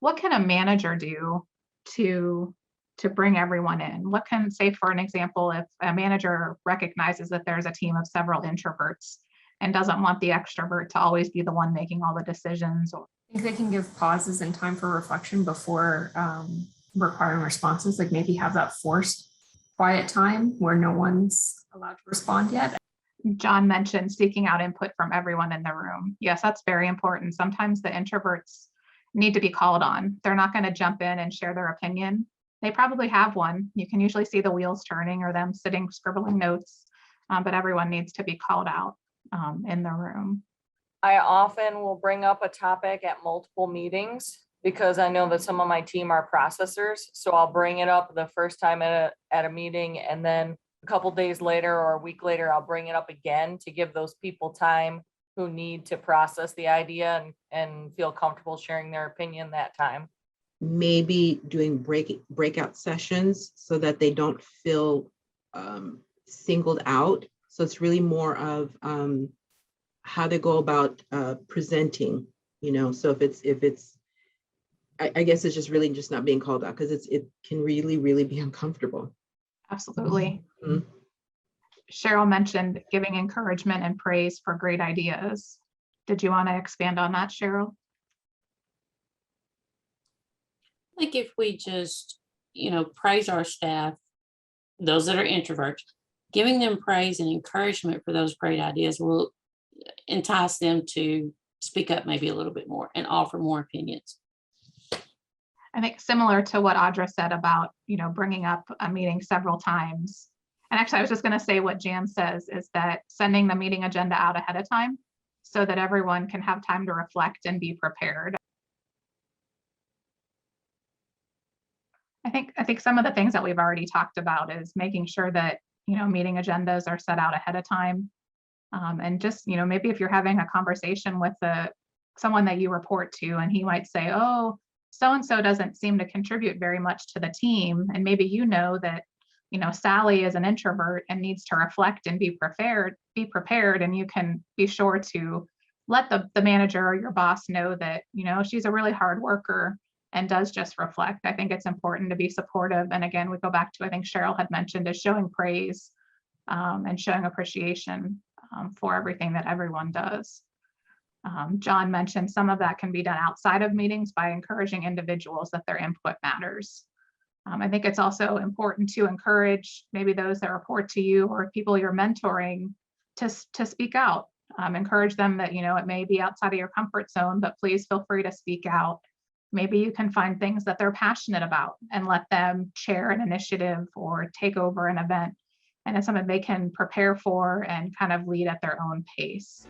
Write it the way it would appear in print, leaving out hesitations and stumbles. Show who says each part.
Speaker 1: what can a manager do to bring everyone in? What can, say, for an example, if a manager recognizes that there's a team of several introverts and doesn't want the extrovert to always be the one making all the decisions? Or
Speaker 2: I think they can give pauses and time for reflection before requiring responses, like maybe have that forced quiet time where no one's allowed to respond yet.
Speaker 1: John mentioned seeking out input from everyone in the room. Yes, that's very important. Sometimes the introverts need to be called on. They're not going to jump in and share their opinion. They probably have one. You can usually see the wheels turning or them sitting scribbling notes, but everyone needs to be called out in the room.
Speaker 3: I often will bring up a topic at multiple meetings because I know that some of my team are processors. So I'll bring it up the first time at a meeting, and then a couple days later or a week later, I'll bring it up again to give those people time who need to process the idea and feel comfortable sharing their opinion that time.
Speaker 4: Maybe doing breakout sessions so that they don't feel singled out. So it's really more of how they go about presenting, so if it's, I guess it's just really just not being called out, because it can really, really be uncomfortable.
Speaker 1: Absolutely.
Speaker 4: Mm-hmm.
Speaker 1: Cheryl mentioned giving encouragement and praise for great ideas. Did you want to expand on that, Cheryl?
Speaker 5: I think if we just, praise our staff, those that are introverts, giving them praise and encouragement for those great ideas will entice them to speak up maybe a little bit more and offer more opinions.
Speaker 1: I think similar to what Audra said about, bringing up a meeting several times. And actually, I was just going to say what Jan says is that sending the meeting agenda out ahead of time so that everyone can have time to reflect and be prepared. I think some of the things that we've already talked about is making sure that, meeting agendas are set out ahead of time. And just, maybe if you're having a conversation with someone that you report to, and he might say, oh, so-and-so doesn't seem to contribute very much to the team. And maybe that, Sally is an introvert and needs to reflect and be prepared. And you can be sure to let the manager or your boss know that, she's a really hard worker and does just reflect. I think it's important to be supportive. And again, we go back to, I think Cheryl had mentioned, is showing praise and showing appreciation for everything that everyone does. John mentioned some of that can be done outside of meetings by encouraging individuals that their input matters. I think it's also important to encourage maybe those that report to you or people you're mentoring to speak out. Encourage them that, it may be outside of your comfort zone, but please feel free to speak out. Maybe you can find things that they're passionate about and let them chair an initiative or take over an event. And it's something they can prepare for and kind of lead at their own pace.